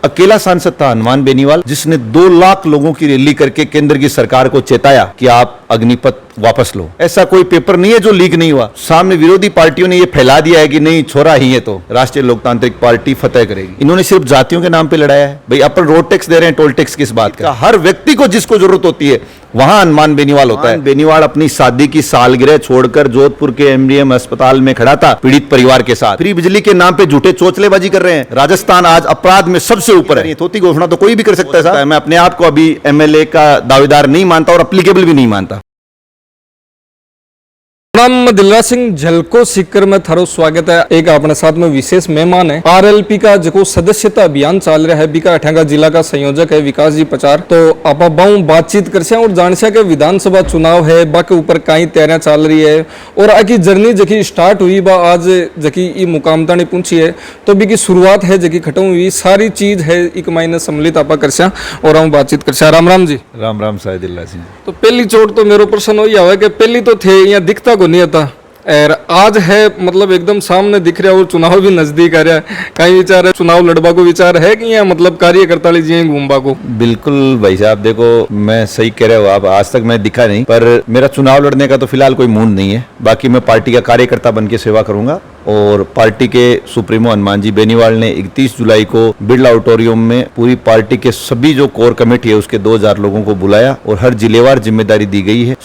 अकेला सांसद था हनुमान बेनीवाल, जिसने 2 लाख लोगों की रैली करके केंद्र की सरकार को चेताया कि आप अग्निपथ वापस लो। ऐसा कोई पेपर नहीं है जो लीक नहीं हुआ। सामने विरोधी पार्टियों ने ये फैला दिया है कि नहीं छोरा ही है तो राष्ट्रीय लोकतांत्रिक पार्टी फतेह करेगी। इन्होंने सिर्फ जातियों के नाम पे लड़ाया है। भाई अपन रोड टैक्स दे रहे हैं, टोल टैक्स किस बात का? हर व्यक्ति को जिसको जरूरत होती है वहां हनुमान बेनीवाल होता है। बेनीवाल अपनी शादी की सालगिरह छोड़कर जोधपुर के एमडीएम अस्पताल में खड़ा था पीड़ित परिवार के साथ। फ्री बिजली के नाम पे झूठे चोचलेबाजी कर रहे हैं। राजस्थान आज अपराध में सबसे ऊपर है। थोती घोषणा तो कोई भी कर सकता है साहब। मैं अपने आप को अभी एमएलए का दावेदार नहीं मानता और एप्लीकेबल भी नहीं मानता। नाम दिलराज सिंह झलको सीकर में थारो स्वागत है। एक अपने साथ में विशेष मेहमान है। आरएलपी का जो सदस्यता अभियान चल रहा है, बीका अठांगा जिला का संयोजक है विकास जी पचार। तो आप बातचीत कर और जान के विधानसभा चुनाव है, बाके ऊपर कई तैयारियां चल रही है और आकी जर्नी जकी स्टार्ट हुई बा आज जकी ई मुकाम तक पहुंची है। तो बी की शुरुआत है जकी खत्म हुई, सारी चीज है एक महीने सम्मिलित आप कर और हम बातचीत कर। राम राम जी। राम राम साहिब दिलराज सिंह। तो पहली चोट तो मेरे प्रश्न हो जाए कि पहली तो थे यहाँ दिखता को नहीं था और आज है मतलब एकदम सामने दिख रहा है और चुनाव भी नजदीक आ रहा है। कहीं विचार है चुनाव लड़वा को विचार है कि या मतलब कार्यकर्ता लीजिए घूमबा को? बिल्कुल भाई साहब, देखो मैं सही कह रहे हो आप। आज तक मैं दिखा नहीं, पर मेरा चुनाव लड़ने का तो फिलहाल कोई मूड नहीं है। बाकी मैं पार्टी का कार्यकर्ता बन के सेवा करूंगा और पार्टी के सुप्रीमो हनुमान जी बेनीवाल ने 31 जुलाई को बिरला ऑडिटोरियम में पूरी पार्टी के सभी जो कोर कमेटी है उसके 2000 लोगों को बुलाया और हर जिलेवार जिम्मेदारी दी गई है।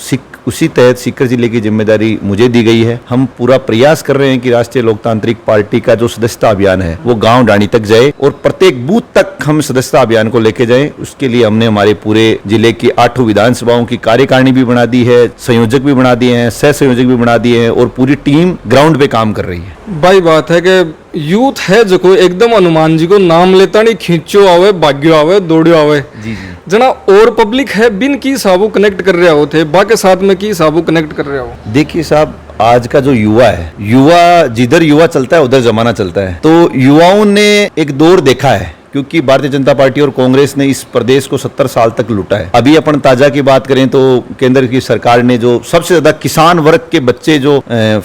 उसी तहत सीकर जिले की जिम्मेदारी मुझे दी गई है। हम पूरा प्रयास कर रहे हैं कि राष्ट्रीय लोकतांत्रिक पार्टी का जो सदस्यता अभियान है वो गांव डाणी तक जाए और प्रत्येक बूथ तक हम सदस्यता अभियान को लेके जाएं। उसके लिए हमने हमारे पूरे जिले की 8 विधानसभाओं की कार्यकारिणी भी बना दी है, संयोजक भी बना दिए हैं, सह संयोजक भी बना दिए हैं और पूरी टीम ग्राउंड पे काम कर रही है। भाई बात है कि यूथ है जो को एकदम हनुमान जी को नाम लेता नहीं, खींचो आवे, भाग्यो आवे, दौड़ो आवे जी जना और पब्लिक है बिन की साबू कनेक्ट कर रहे हो थे, बाकी साथ में की साबू कनेक्ट कर रहे हो। देखिए साहब, आज का जो युवा है, युवा जिधर युवा चलता है उधर जमाना चलता है। तो युवाओं ने एक दौर देखा है क्योंकि भारतीय जनता पार्टी और कांग्रेस ने इस प्रदेश को 70 साल तक लूटा है। अभी अपन ताजा की बात करें तो केंद्र की सरकार ने जो सबसे ज्यादा किसान वर्ग के बच्चे जो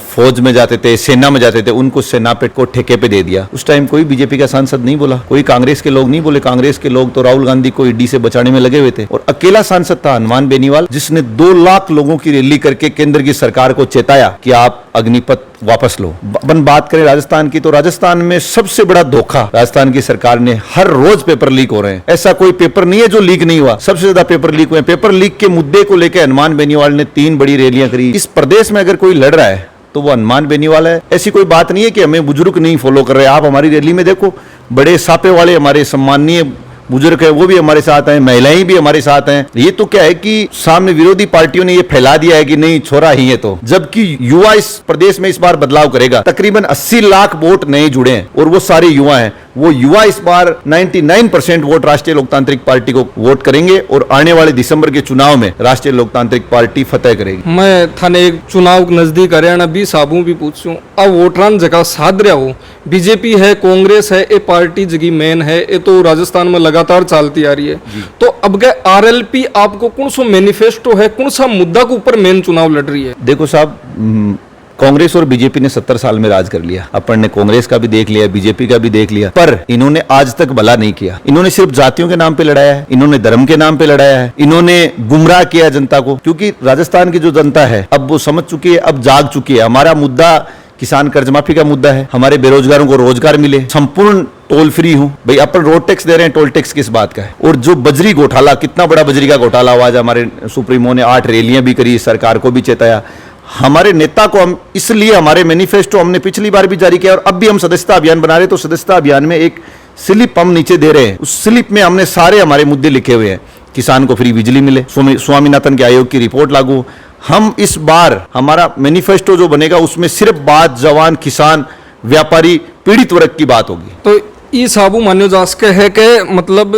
फौज में जाते थे, सेना में जाते थे, उनको सेना पे को ठेके पे दे दिया। उस टाइम कोई बीजेपी का सांसद नहीं बोला, कोई कांग्रेस के लोग नहीं बोले। कांग्रेस के लोग तो राहुल गांधी को ईडी से बचाने में लगे हुए थे और अकेला सांसद था हनुमान बेनीवाल, जिसने 2 लाख लोगों की रैली करके केंद्र की सरकार को चेताया कि आप अग्निपथ वापस लो। अपन बात करें राजस्थान की तो राजस्थान में सबसे बड़ा धोखा राजस्थान की सरकार ने, हर रोज पेपर लीक हो रहे हैं। ऐसा कोई पेपर नहीं है जो लीक नहीं हुआ। सबसे ज्यादा पेपर लीक हुए। पेपर लीक के मुद्दे को लेकर हनुमान बेनीवाल ने 3 बड़ी रैलियां करी। इस प्रदेश में अगर कोई लड़ रहा है तो वो हनुमान बेनीवाल है। ऐसी कोई बात नहीं है कि हमें बुजुर्ग नहीं फॉलो कर रहे। आप हमारी रैली में देखो, बड़े सापे वाले हमारे सम्माननीय बुजुर्ग है वो भी हमारे साथ हैं, महिलाएं भी हमारे साथ हैं। ये तो क्या है कि सामने विरोधी पार्टियों ने ये फैला दिया है कि नहीं छोरा ही है तो, जबकि युवा इस प्रदेश में इस बार बदलाव करेगा। तकरीबन 80 लाख वोट नए जुड़े हैं और वो सारे युवा हैं। वो युवा इस बार 99% वोट राष्ट्रीय लोकतांत्रिक पार्टी को वोट करेंगे और आने वाले दिसंबर के चुनाव में राष्ट्रीय लोकतांत्रिक पार्टी फतेह करेगी। मैं थाने एक चुनाव नजदीक हरियाणा भी साबू भी पूछूं, अब वोटरान जगह साध रहा हो, बीजेपी है, कांग्रेस है, ये पार्टी जगह मेन है, ये तो राजस्थान में लगातार चलती आ रही है। तो अब गए आरएलपी आपको कौन सा मैनिफेस्टो है, कौन सा मुद्दा के ऊपर मेन चुनाव लड़ रही है? देखो साहब, कांग्रेस और बीजेपी ने 70 साल में राज कर लिया। अपन ने कांग्रेस का भी देख लिया, बीजेपी का भी देख लिया, पर इन्होंने आज तक भला नहीं किया। इन्होंने सिर्फ जातियों के नाम पे लड़ाया है, इन्होंने धर्म के नाम पे लड़ाया है, इन्होंने गुमराह किया जनता को। क्योंकि राजस्थान की जो जनता है अब वो समझ चुकी है, अब जाग चुकी है। हमारा मुद्दा किसान कर्ज माफी का मुद्दा है, हमारे बेरोजगारों को रोजगार मिले, संपूर्ण टोल फ्री हूं। भाई अपन रोड टैक्स दे रहे हैं, टोल टैक्स किस बात का है? और जो बजरी घोटाला, कितना बड़ा बजरी का घोटाला हुआ, आज हमारे सुप्रीमो ने 8 रैलियां भी करी, सरकार को भी चेताया। हमारे नेता को हम इसलिए, हमारे मैनिफेस्टो हमने पिछली बार भी जारी किया और अब भी हम सदस्यता अभियान बना रहे। तो सदस्यता अभियान में एक स्लिप हम नीचे दे रहे हैं, उस स्लिप में हमने सारे हमारे मुद्दे लिखे हुए हैं। किसान को फ्री बिजली मिले, स्वामीनाथन के आयोग की रिपोर्ट लागू। हम इस बार हमारा मैनिफेस्टो जो बनेगा उसमें सिर्फ बात जवान, किसान, व्यापारी, पीड़ित वर्ग की बात होगी। तो ये साबू मान्यो जा सके है कि मतलब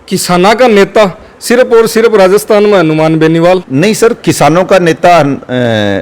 किसाना का नेता सिर्फ और सिर्फ राजस्थान में हनुमान बेनीवाल? नहीं सर, किसानों का नेता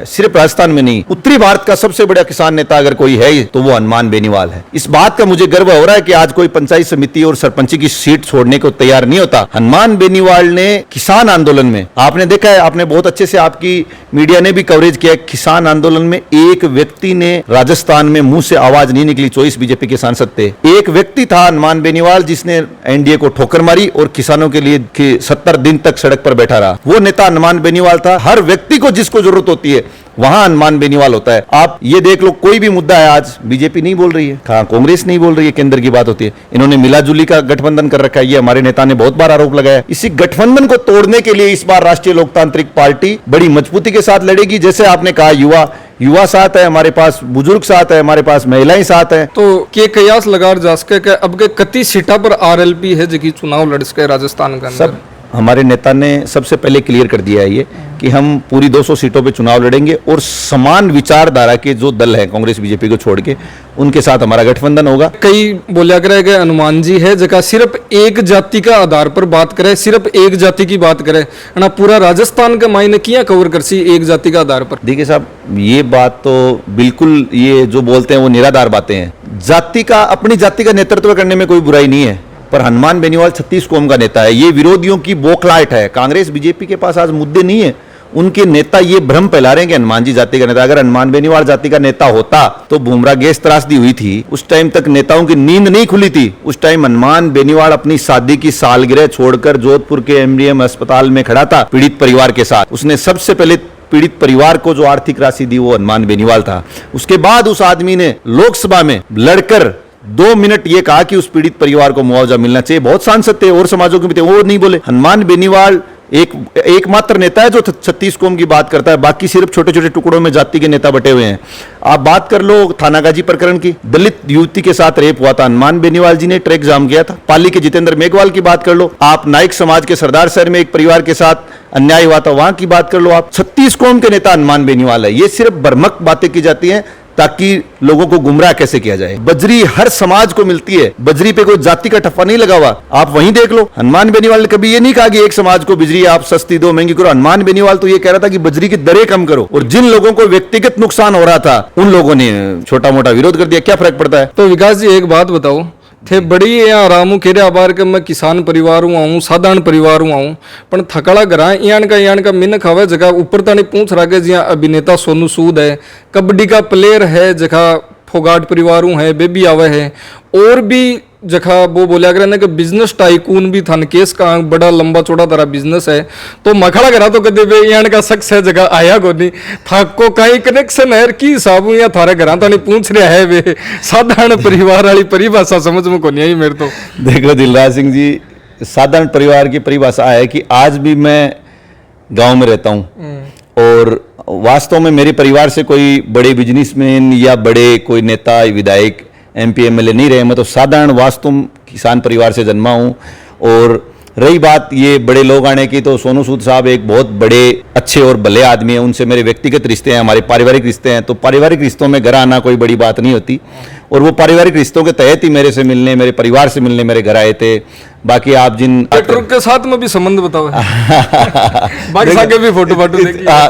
सिर्फ राजस्थान में नहीं, उत्तरी भारत का सबसे बड़ा किसान नेता अगर कोई है तो वो हनुमान बेनीवाल है। इस बात का मुझे गर्व हो रहा है कि आज कोई पंचायत समिति और सरपंची की सीट छोड़ने को तैयार नहीं होता। हनुमान बेनीवाल ने किसान आंदोलन में, आपने देखा है, आपने बहुत अच्छे से, आपकी मीडिया ने भी कवरेज किया, किसान आंदोलन में एक व्यक्ति ने, राजस्थान में मुंह से आवाज नहीं निकली, 24 बीजेपी के सांसद थे, एक व्यक्ति था हनुमान बेनीवाल जिसने एनडीए को ठोकर मारी और किसानों के लिए 70 दिन तक सड़क पर बैठा रहा। वो नेता हनुमान बेनीवाल था। हर व्यक्ति को जिसको जरूरत होती है वहां हनुमान बेनीवाल होता है। आप ये देख लो, कोई भी मुद्दा है, आज बीजेपी नहीं बोल रही है, कांग्रेस नहीं बोल रही है, केंद्र की बात होती है, इन्होंने मिलाजुली का गठबंधन कर रखा है। ये हमारे नेता ने बहुत बार आरोप लगाया। इसी गठबंधन को तोड़ने के लिए इस बार राष्ट्रीय लोकतांत्रिक पार्टी बड़ी मजबूती के साथ लड़ेगी। जैसे आपने कहा, युवा साथ है, हमारे पास बुजुर्ग साथ है, हमारे पास महिलाएं साथ हैं। तो के कयास लगार जा सके अब के कति सीटा पर आरएलपी है जो चुनाव लड़ सके राजस्थान का? सब हमारे नेता ने सबसे पहले क्लियर कर दिया है ये कि हम पूरी 200 सीटों पे चुनाव लड़ेंगे और समान विचारधारा के जो दल है, कांग्रेस बीजेपी को छोड़ के, उनके साथ हमारा गठबंधन होगा। कई बोलिया करे कि हनुमान जी है जगह सिर्फ एक जाति का आधार पर बात करे, सिर्फ एक जाति की बात करे ना, पूरा राजस्थान का मायने किया कवर कर सी एक जाति का आधार पर? देखिए साहब, ये बात तो बिल्कुल, ये जो बोलते हैं वो निराधार बातें हैं। जाति का, अपनी जाति का नेतृत्व करने में कोई बुराई नहीं है, पर हनुमान बेनीवाल 36 कौम का नेता है। ये विरोधियों की बौखलाहट है। कांग्रेस बीजेपी के पास आज मुद्दे नहीं है, उनके नेता ये भ्रम फैला रहे हैं कि हनुमान जी जाति का नेता। अगर हनुमान बेनीवाल जाति का नेता होता तो बुमराह गैस त्रासदी हुई थी, उस टाइम तक नेताओं की नींद नहीं खुली थी। उस टाइम हनुमान बेनीवाल अपनी शादी की सालगिरह छोड़कर जोधपुर के एमडीएम अस्पताल में खड़ा था पीड़ित परिवार के साथ। उसने सबसे पहले पीड़ित परिवार को जो आर्थिक राशि दी वो हनुमान बेनीवाल था। उसके बाद उस आदमी ने लोकसभा में लड़कर 2 मिनट ये कहा कि उस पीड़ित परिवार को मुआवजा मिलना चाहिए। बहुत सांसद थे और समाजों के भी थे, वो नहीं बोले। हनुमान बेनीवाल एकमात्र नेता है जो 36 कौम की बात करता है, बाकी सिर्फ छोटे छोटे टुकड़ों में जाति के नेता बटे हुए हैं। आप बात कर लो थानागाजी प्रकरण की, दलित युवती के साथ रेप हुआ था, हनुमान बेनीवाल जी ने ट्रैक जाम किया था। पाली के जितेंद्र मेघवाल की बात कर लो, आप नाइक समाज के सरदार शहर में एक परिवार के साथ अन्याय हुआ था, वहां की बात कर लो आप। 36 कौम के नेता हनुमान बेनीवाल है। ये सिर्फ भ्रमक बातें की जाती हैं ताकि लोगों को गुमराह कैसे किया जाए। बजरी हर समाज को मिलती है, बजरी पे कोई जाति का ठप्पा नहीं लगा हुआ। आप वहीं देख लो, हनुमान बेनीवाल ने कभी ये नहीं कहा कि एक समाज को बिजली आप सस्ती दो, महंगी करो। हनुमान बेनीवाल तो ये कह रहा था कि बजरी की दरें कम करो, और जिन लोगों को व्यक्तिगत नुकसान हो रहा था उन लोगों ने छोटा मोटा विरोध कर दिया। क्या फर्क पड़ता है? तो विकास जी एक बात बताओ, थे बड़ी यहाँ आरामू केरे आबार के मैं किसान परिवार हूँ आऊँ, साधारण परिवार हूँ आऊँ, पर थकड़ा घरा यान का मिनक हवे जगह ऊपर तानी पूछ रहा के जिया अभिनेता सोनू सूद है, कबड्डी का प्लेयर है जगह फोगाट परिवार हूँ है, बेबी आवे है, और भी जखा वो बोलिया करे ना कि बिजनेस टाइकून भी था केस का बड़ा लंबा चौड़ा तारा बिजनेस है। तो मखड़ा करा तो कदे वे यान का शख्स है जगह आया को नहीं था को कहीं कनेक्शन है की हिसाब या थारे घरा तो नहीं पूछ रहा है वे साधारण परिवार वाली परिभाषा समझ में को नहीं आई मेरे। तो देखो दिलराज सिंह जी, साधारण परिवार की परिभाषा है कि आज भी मैं गांव में रहता हूं और वास्तव में मेरे परिवार से कोई बड़े बिजनेसमैन या बड़े कोई नेता विधायक एमपी एमएलए नहीं रहे। मैं तो साधारण वास्तव किसान परिवार से जन्मा हूं। और रही बात ये बड़े लोग आने की, तो सोनू सूद साहब एक बहुत बड़े अच्छे और भले आदमी हैं, उनसे मेरे व्यक्तिगत रिश्ते हैं, हमारे पारिवारिक रिश्ते हैं। तो पारिवारिक रिश्तों में घर आना कोई बड़ी बात नहीं होती, और वो पारिवारिक रिश्तों के तहत ही मेरे से मिलने, मेरे परिवार से मिलने मेरे घर आए थे। बाकी आप जिन ट्रक के साथ में भी संबंध बताओ बाकी साके भी फोटो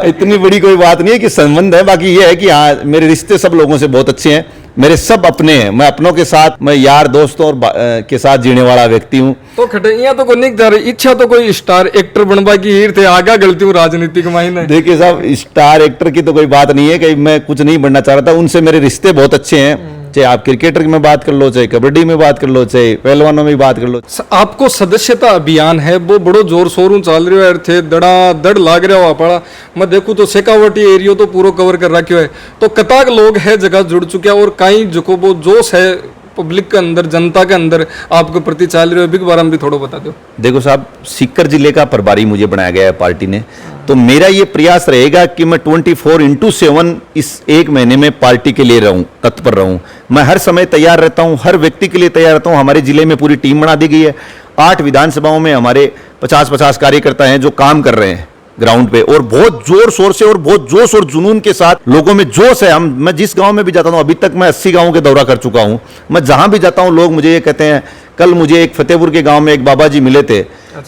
इतनी बड़ी कोई बात नहीं है कि संबंध है। बाकी ये है कि हाँ, मेरे रिश्ते सब लोगों से बहुत अच्छे हैं, मेरे सब अपने हैं। मैं अपनों के साथ, मैं यार दोस्तों और के साथ जीने वाला व्यक्ति हूँ। तो खटे यहाँ तो कोई नहीं इच्छा तो कोई स्टार एक्टर बनवा की हीर थे, आगा गलती हूँ राजनीतिक मायने। देखिए साहब, स्टार एक्टर की तो कोई बात नहीं है कि मैं कुछ नहीं बनना चाह रहा था। उनसे मेरे रिश्ते बहुत अच्छे हैं, चाहे आप क्रिकेटर में बात कर लो, चाहे कबड्डी में बात कर लो, चाहे पहलवानों में बात कर लो। आपको सदस्यता अभियान है वो बड़ो जोर शोर चल रहा है, थे दड़ा दड़ लाग रहा हुआ पड़ा। मैं देखूँ तो शेखावटी एरियो तो पूरा कवर कर रखा है। तो कताक लोग है जगह जुड़ चुके हैं, और कई जो वो जोश है पब्लिक के अंदर, जनता के अंदर आपके प्रति चल रहे हो, बिग बारे में भी थोड़ा बता दो। देखो साहब, सीकर जिले का प्रभारी मुझे बनाया गया है पार्टी ने, तो मेरा ये प्रयास रहेगा कि मैं 24/7 इस एक महीने में पार्टी के लिए रहूं, तत्पर रहूं। मैं हर समय तैयार रहता हूं, हर व्यक्ति के लिए तैयार रहता हूं। हमारे जिले में पूरी टीम बना दी गई है। 8 विधानसभाओं में हमारे 50-50 कार्यकर्ता हैं जो काम कर रहे हैं ग्राउंड पे, और बहुत जोर शोर से और बहुत जोश और जुनून के साथ लोगों में जोश है। मैं जिस गांव में भी जाता हूं, अभी तक मैं 80 गांवों के दौरा कर चुका हूं। मैं जहां भी जाता हूं लोग मुझे ये कहते हैं। कल मुझे एक फतेहपुर के गांव में एक बाबा जी मिले थे,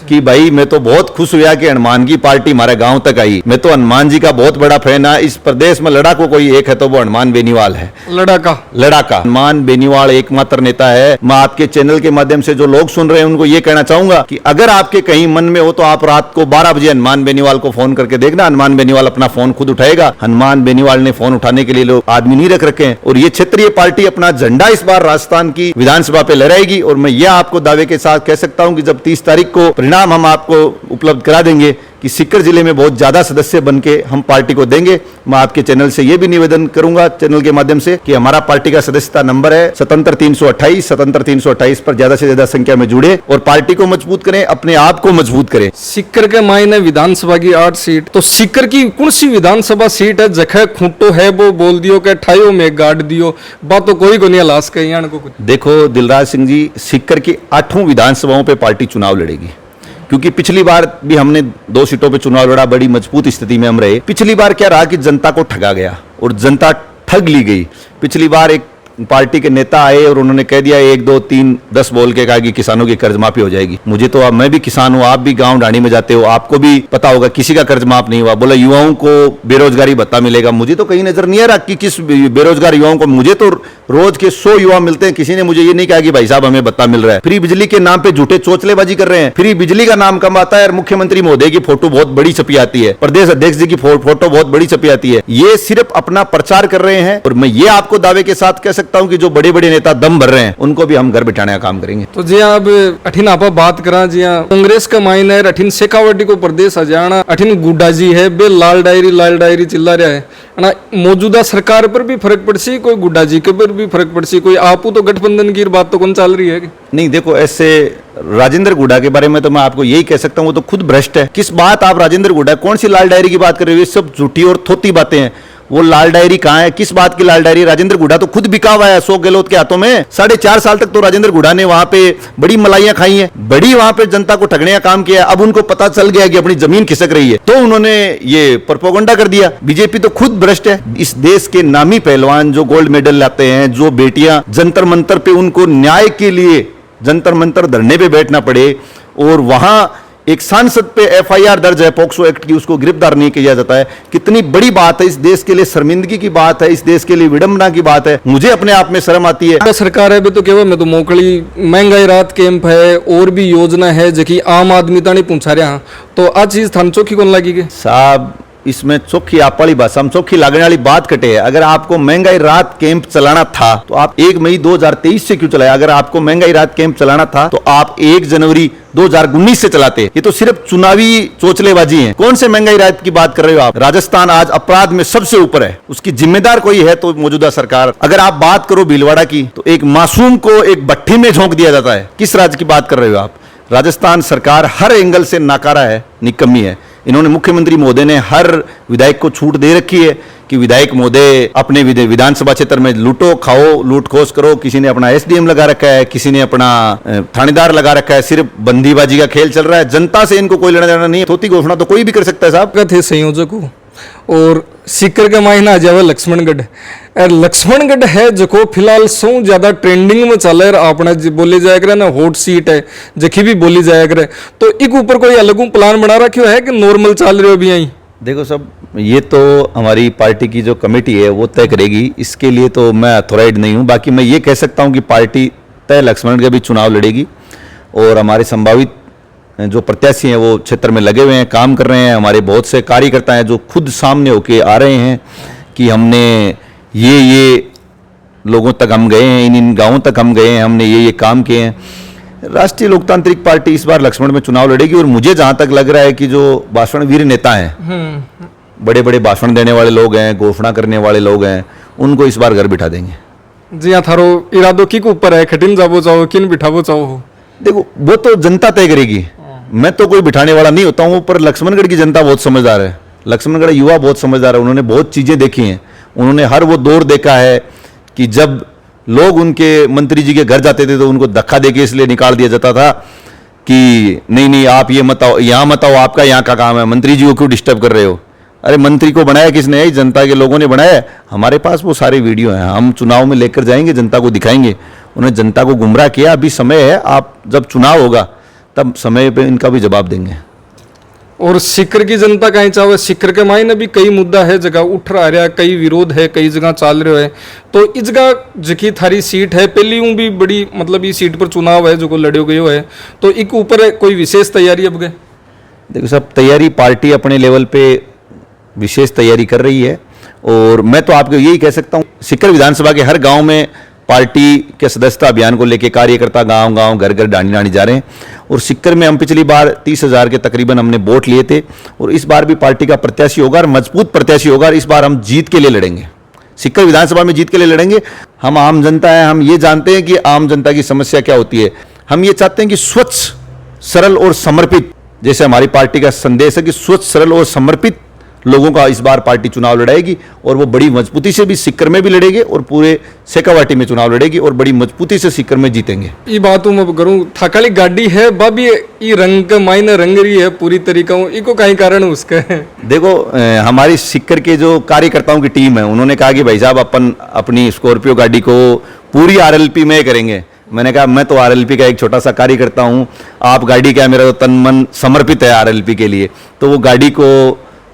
कि भाई मैं तो बहुत खुश हुआ कि हनुमान की पार्टी हमारे गांव तक आई। मैं तो हनुमान जी का बहुत बड़ा फैन है। इस प्रदेश में लड़ाकू कोई एक है तो वो हनुमान बेनीवाल है। लड़ाका हनुमान बेनीवाल एकमात्र नेता है। मैं आपके चैनल के माध्यम से जो लोग सुन रहे हैं उनको ये कहना चाहूंगा कि अगर आपके कहीं मन में हो तो आप रात को 12 बजे हनुमान बेनीवाल को फोन करके देखना। हनुमान बेनीवाल अपना फोन खुद उठाएगा। हनुमान बेनीवाल ने फोन उठाने के लिए लोग आदमी नहीं रख रखे हैं और ये क्षेत्रीय पार्टी अपना झंडा इस बार राजस्थान की विधानसभा पे लहराएगी। और मैं यह आपको दावे के साथ कह सकता हूं कि जब 30 तारीख को परिणाम हम आपको उपलब्ध करा देंगे कि सीकर जिले में बहुत ज्यादा सदस्य बनके हम पार्टी को देंगे। मैं आपके चैनल से यह भी निवेदन करूंगा चैनल के माध्यम से कि हमारा पार्टी का सदस्यता नंबर है 77 328 पर ज्यादा से ज्यादा संख्या में जुड़े और पार्टी को मजबूत करें, अपने आप को मजबूत करें। सीकर के मायने विधानसभा की 8 सीट, तो सीकर की कौन सी विधानसभा सीट है जखे खूंटो है वो बोल दियो के ठायो में गाड़ दियो, बात तो कोई को नहीं लाश कहीं को कुछ। देखो दिलराज सिंह जी, सीकर की 8 विधानसभाओं पे पार्टी चुनाव लड़ेगी क्योंकि पिछली बार भी हमने 2 सीटों पे चुनाव लड़ा, बड़ी मजबूत स्थिति में हम रहे। पिछली बार क्या रहा कि जनता को ठगा गया और जनता ठग ली गई। पिछली बार एक पार्टी के नेता आए और उन्होंने कह दिया 1 2 3 10 बोल के कहा कि किसानों की कर्ज माफी हो जाएगी। मुझे तो अब मैं भी किसान हूं, आप भी गांव ढाणी में जाते हो, आपको भी पता होगा किसी का कर्ज माफ नहीं हुआ। बोला युवाओं को बेरोजगारी भत्ता मिलेगा, मुझे तो कहीं नजर नहीं आ रहा कि किस बेरोजगार युवाओं को। मुझे तो रोज के 100 युवा मिलते हैं, किसी ने मुझे ये नहीं कहा कि भाई साहब हमें भत्ता मिल रहा है। फ्री बिजली के नाम पे झूठे चोचलेबाजी कर रहे हैं। फ्री बिजली का नाम कम आता है और मुख्यमंत्री महोदय की फोटो बहुत बड़ी छपी आती है, प्रदेश अध्यक्ष जी की फोटो बहुत बड़ी छपी आती है। ये सिर्फ अपना प्रचार कर रहे हैं और मैं ये आपको दावे के साथ कह सकता हूं कि जो बड़े बड़े नेता दम भर रहे हैं उनको भी हम घर बिठाने का काम करेंगे। तो जी अब अठिन आप बात करा जी कांग्रेस का मायने है अठिन शेखावटी को प्रदेश हजाना अठिन गुड्डा जी है बे लाल डायरी चिल्ला रहा है ना। मौजूदा सरकार पर भी फर्क पड़सी, कोई गुड्डा जी के पर भी फर्क पड़सी, कोई आपू तो गठबंधन की बात तो कौन चल रही है कि? नहीं देखो, ऐसे राजेंद्र गुड्डा के बारे में तो मैं आपको यही कह सकता हूं वो तो खुद भ्रष्ट है। किस बात आप राजेंद्र गुड्डा, कौन सी लाल डायरी की बात कर रहे हो? ये सब झूठी और थोती बातें हैं। वो लाल डायरी कहां है? किस बात की लाल डायरी? राजेंद्र गुड्डा तो खुद बिका हुआ है अशोक गहलोत के हाथों में। 4.5 साल तक तो राजेंद्र गुड्डा ने वहां पे बड़ी malaइयां खाई हैं, बड़ी वहां पे जनता को ठगने का काम किया। अब उनको पता चल गया कि अपनी जमीन खिसक रही है तो उन्होंने ये प्रोपोगंडा कर दिया। बीजेपी तो खुद भ्रष्ट है। इस देश के नामी पहलवान जो गोल्ड मेडल लाते हैं, जो बेटियां जंतर मंतर पे उनको न्याय के लिए जंतर मंतर धरने पे बैठना पड़े और वहां एक सांसद पे एफआईआर दर्ज है पॉक्सो एक्ट की, उसको गिरफ्तार नहीं किया जाता है। कितनी बड़ी बात है, इस देश के लिए शर्मिंदगी की बात है, इस देश के लिए विडंबना की बात है। मुझे अपने आप में शर्म आती है। सरकार है भी तो केवल मैं तो मोकली महंगाई राहत कैंप है और भी योजना है जो आम आदमी तक नहीं पहुंचा रहा, तो आज चीज थान चौकी कौन लगी साहब? इसमें चौखी आप वाली भाषा में चौखी लागने वाली बात कटे है। अगर आपको महंगाई राहत कैंप चलाना था तो आप 1 मई 2023 से क्यों चलाया? अगर आपको महंगाई राहत कैंप चलाना था तो आप 1 जनवरी 2019 से चलाते। ये तो सिर्फ चुनावी चोचलेबाजी है। कौन से महंगाई राहत की बात कर रहे हो आप? राजस्थान आज अपराध में सबसे ऊपर है, उसकी जिम्मेदार कोई है तो मौजूदा सरकार। अगर आप बात करो भीलवाड़ा की तो एक मासूम को एक भट्ठी में झोंक दिया जाता है। किस राज्य की बात कर रहे हो आप? राजस्थान सरकार हर एंगल से नाकारा है, निकम्मी है। इन्होंने मुख्यमंत्री महोदय ने हर विधायक को छूट दे रखी है कि विधायक महोदय अपने विधानसभा क्षेत्र में लूटो खाओ, लूट खोस करो। किसी ने अपना एसडीएम लगा रखा है, किसी ने अपना थानेदार लगा रखा है। सिर्फ बंदीबाजी का खेल चल रहा है। जनता से इनको कोई लेना देना नहीं है। थोती घोषणा तो कोई भी कर सकता है साहब। थे संयोजक और सीकर का महीना जावे लक्ष्मणगढ़। लक्ष्मणगढ़ है जो फिलहाल सौ ज्यादा ट्रेंडिंग में चल रहा, अपना बोली जाया करे ना, हॉट सीट है जखी भी बोली जाया करे। तो एक ऊपर कोई अलग प्लान बना रखा है कि नॉर्मल चल रहे हो भी यहीं? देखो सब, ये तो हमारी पार्टी की जो कमेटी है वो तय करेगी। इसके लिए तो मैं अथॉराइज नहीं हूँ। बाकी मैं ये कह सकता हूँ कि पार्टी तय लक्ष्मणगढ़ भी चुनाव लड़ेगी और हमारे संभावित जो प्रत्याशी हैं वो क्षेत्र में लगे हुए हैं, काम कर रहे हैं। हमारे बहुत से कार्यकर्ता हैं जो खुद सामने होके आ रहे हैं कि हमने ये लोगों तक हम गए हैं, इन गांवों तक हम गए हैं, हमने ये काम किए हैं। राष्ट्रीय लोकतांत्रिक पार्टी इस बार लक्ष्मण में चुनाव लड़ेगी और मुझे जहां तक लग रहा है कि जो भाषणवीर नेता हैं, बड़े बड़े भाषण देने वाले लोग हैं, घोषणा करने वाले लोग हैं, उनको इस बार घर बिठा देंगे। जी हाँ, थारो इरादो की ऊपर है, खटिन जाबो चाहो किन बिठाबो चाहो? देखो वो तो जनता तय करेगी। मैं तो कोई बिठाने वाला नहीं होता हूँ, पर लक्ष्मणगढ़ की जनता बहुत समझदार है। लक्ष्मणगढ़ युवा बहुत समझदार है। उन्होंने बहुत चीजें देखी हैं। उन्होंने हर वो दौर देखा है कि जब लोग उनके मंत्री जी के घर जाते थे तो उनको धक्का देके इसलिए निकाल दिया जाता था कि नहीं आप ये मत आओ, यहाँ मत आओ, आपका यहाँ का काम है, मंत्री जी को क्यों डिस्टर्ब कर रहे हो? अरे मंत्री को बनाया किसने? जनता के लोगों ने बनाया। हमारे पास वो सारे वीडियो हैं, हम चुनाव में लेकर जाएंगे, जनता को दिखाएंगे। उन्होंने जनता को गुमराह किया। अभी समय है, आप जब चुनाव होगा तब समय पे इनका भी जवाब देंगे। और सीकर की जनता कहीं चाहे सीकर के मायने भी कई मुद्दा है, जगह उठ रहा है, कई विरोध है, कई जगह चल रहे है। तो इस जगह जकी थारी सीट है पहली यूं भी बड़ी मतलब इस सीट पर चुनाव है जो को लड़ो गयो है, तो एक ऊपर कोई विशेष तैयारी अब गए? देखो सब तैयारी पार्टी अपने लेवल पे विशेष तैयारी कर रही है, और मैं तो आपको यही कह सकता हूँ सीकर विधानसभा के हर गांव में पार्टी के सदस्यता अभियान को लेकर कार्यकर्ता गांव गांव घर घर डांडी डांडी जा रहे हैं। और सीकर में हम पिछली बार 30,000 के तकरीबन हमने वोट लिए थे, और इस बार भी पार्टी का प्रत्याशी होगा और मजबूत प्रत्याशी होगा, और इस बार हम जीत के लिए लड़ेंगे, सीकर विधानसभा में जीत के लिए लड़ेंगे। हम आम जनता है, हम ये जानते हैं कि आम जनता की समस्या क्या होती है। हम ये चाहते हैं कि स्वच्छ, सरल और समर्पित, जैसे हमारी पार्टी का संदेश है कि स्वच्छ, सरल और समर्पित लोगों का इस बार पार्टी चुनाव लड़ाएगी, और वो बड़ी मजबूती से भी सीकर में भी लड़ेगी और पूरे शेखावाटी में चुनाव लड़ेगी, और बड़ी मजबूती से सीकर में जीतेंगे। ये बात मैं करूं थाकाली गाड़ी है बाबी ये रंग के मायने रंग रही है पूरी तरीका इको कहीं कारण उसके। देखो हमारी सीकर के जो कार्यकर्ताओं की टीम है, उन्होंने कहा कि भाई साहब अपन अपनी स्कॉर्पियो गाड़ी को पूरी RLP में करेंगे। मैंने कहा मैं तो RLP का एक छोटा सा कार्यकर्ता हूं, आप गाड़ी क्या, मेरा तो तन मन समर्पित है RLP के लिए। तो वो गाड़ी को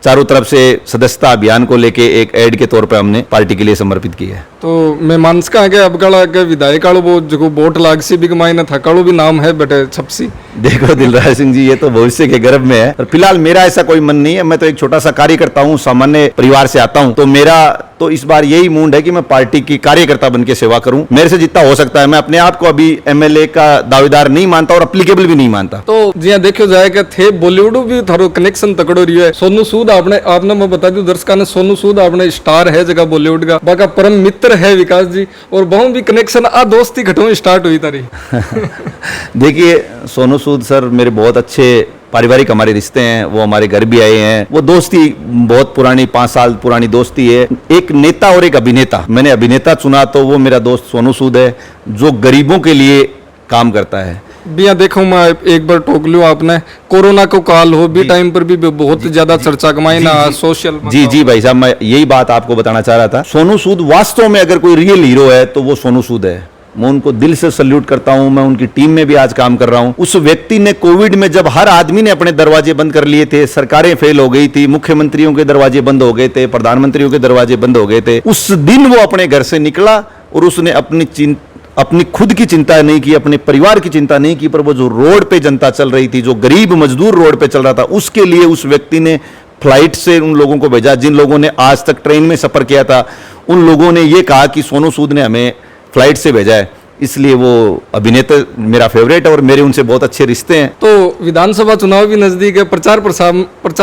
चारों तरफ से सदस्यता अभियान को लेके एक ऐड के तौर पे हमने पार्टी के लिए समर्पित की है। तो मैं मानस का आगे अब काला के विधायक कालो वो जो वोट लाग सी भी मायने था कालो भी नाम है बेटे छपसी। देखो दिलराज सिंह जी, ये तो भविष्य के गर्भ में है, और फिलहाल मेरा ऐसा कोई मन नहीं है। मैं तो एक छोटा सा कार्यकर्ता हूँ, सामान्य परिवार से आता हूँ, तो मेरा तो इस बार यही मूड है कि मैं पार्टी की कार्यकर्ता बन के सेवा करूं। मेरे से जितना हो सकता है। मैं अपने आप को अभी MLA का दावेदार नहीं मानता और अप्लीकेबल भी नहीं मानता। तो जी देखो जाए कि थे बॉलीवुड भी थारो कनेक्शन तकड़ो रही है। सोनू सूद आपने मैं बता दूं दर्शकों ने, सोनू सूद आपने स्टार है जगह बॉलीवुड का, बाका परम मित्र है विकास जी, और बहु भी कनेक्शन आ दोस्ती घटों स्टार्ट हुई तारी। देखिए सोनू सूद सर मेरे बहुत अच्छे पारिवारिक हमारे रिश्ते हैं, वो हमारे घर भी आए हैं। वो दोस्ती बहुत पुरानी 5 साल पुरानी दोस्ती है। एक नेता और एक अभिनेता, मैंने अभिनेता चुना तो वो मेरा दोस्त सोनू सूद है जो गरीबों के लिए काम करता है। बिया देखो मैं एक बार टोक लूं, आपने कोरोना को काल हो भी टाइम पर भी बहुत ज्यादा चर्चा कमाई ना सोशल। जी भाई साहब, मैं यही बात आपको बताना चाह रहा था। सोनू सूद वास्तव में अगर कोई रियल हीरो है तो वो सोनू सूद है। मैं उनको दिल से सल्यूट करता हूं। मैं उनकी टीम में भी आज काम कर रहा हूं। उस व्यक्ति ने कोविड में जब हर आदमी ने अपने दरवाजे बंद कर लिए थे, सरकारें फेल हो गई थी, मुख्यमंत्रियों के दरवाजे बंद हो गए थे, प्रधानमंत्रियों के दरवाजे बंद हो गए थे, उस दिन वो अपने घर से निकला और उसने अपनी खुद की चिंता नहीं की, अपने परिवार की चिंता नहीं की, पर वो जो रोड पे जनता चल रही थी, जो गरीब मजदूर रोड पे चल रहा था, उसके लिए उस व्यक्ति ने फ्लाइट से उन लोगों को भेजा। जिन लोगों ने आज तक ट्रेन में सफर किया था, उन लोगों ने ये कहा कि सोनू सूद ने हमें फ्लाइट से भेजा है। इसलिए वो अभिनेता मेरा फेवरेट है और मेरे उनसे बहुत अच्छे रिश्ते हैं। तो विधानसभा चुनाव भी नजदीक है, प्रचार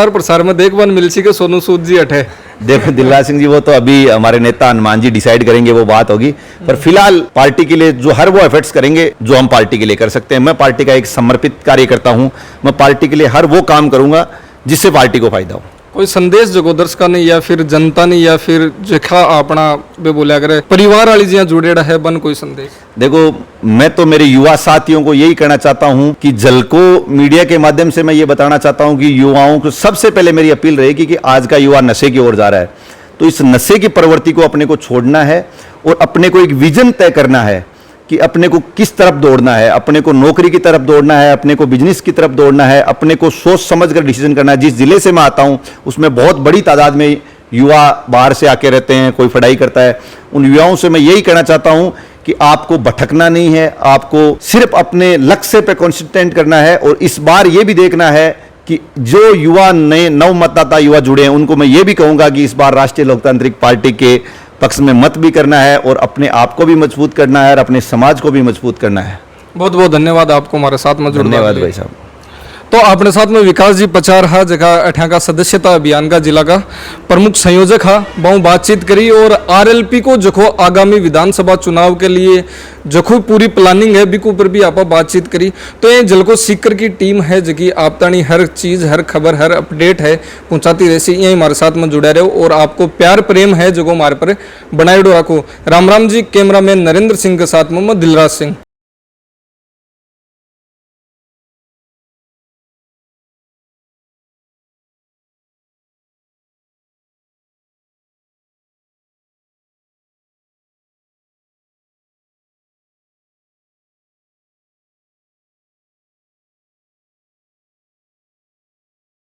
प्रसार में देखभाल मिल सी के सोनू सूद जी हटे। देखो दिलराज सिंह जी, वो तो अभी हमारे नेता हनुमान जी डिसाइड करेंगे, वो बात होगी। पर फिलहाल पार्टी के लिए जो हर वो एफर्ट्स करेंगे जो हम पार्टी के लिए कर सकते हैं। मैं पार्टी का एक समर्पित कार्यकर्ता हूं। मैं पार्टी के लिए हर वो काम करूंगा जिससे पार्टी को फायदा हो। कोई संदेश जो दर्शकों ने या फिर जनता ने या फिर जेखा अपना बे बोलिया करे परिवार वाली जिया जुड़ेड़ा है बन कोई संदेश? देखो मैं तो मेरे युवा साथियों को यही कहना चाहता हूं कि झलको मीडिया के माध्यम से मैं ये बताना चाहता हूं कि युवाओं को सबसे पहले मेरी अपील रहेगी कि आज का युवा नशे की ओर जा रहा है, तो इस नशे की प्रवृत्ति को अपने को छोड़ना है और अपने को एक विजन तय करना है कि अपने को किस तरफ दौड़ना है। अपने को नौकरी की तरफ दौड़ना है, अपने को बिजनेस की तरफ दौड़ना है, अपने को सोच समझ कर डिसीजन करना है। जिस जिले से मैं आता हूं उसमें बहुत बड़ी तादाद में युवा बाहर से आके रहते हैं, कोई पढ़ाई करता है। उन युवाओं से मैं यही कहना चाहता हूं कि आपको भटकना नहीं है, आपको सिर्फ अपने लक्ष्य पे कॉन्सेंट्रेट करना है। और इस बार ये भी देखना है कि जो युवा नए नव मतदाता युवा जुड़े हैं उनको मैं ये भी कहूंगा कि इस बार राष्ट्रीय लोकतांत्रिक पार्टी के पक्ष में मत भी करना है और अपने आप को भी मजबूत करना है और अपने समाज को भी मजबूत करना है। बहुत बहुत धन्यवाद आपको हमारे साथ में जुड़ने। धन्यवाद भाई साहब। तो अपने साथ में विकास जी पचार हा जगह अठा का सदस्यता अभियान का जिला का प्रमुख संयोजक हा, बहु बातचीत करी और RLP को जखो आगामी विधानसभा चुनाव के लिए जखो पूरी प्लानिंग है बिकू पर भी आप बातचीत करी। तो ये जलको सीकर की टीम है जकी आप तानी हर चीज़ हर खबर हर अपडेट है पहुंचाती रहती, यही हमारे साथ में जुड़े रहो और आपको प्यार प्रेम है जो हमारे पर बनाए रखो। राम राम जी। कैमरामैन नरेंद्र सिंह के साथ में मैं दिलराज सिंह।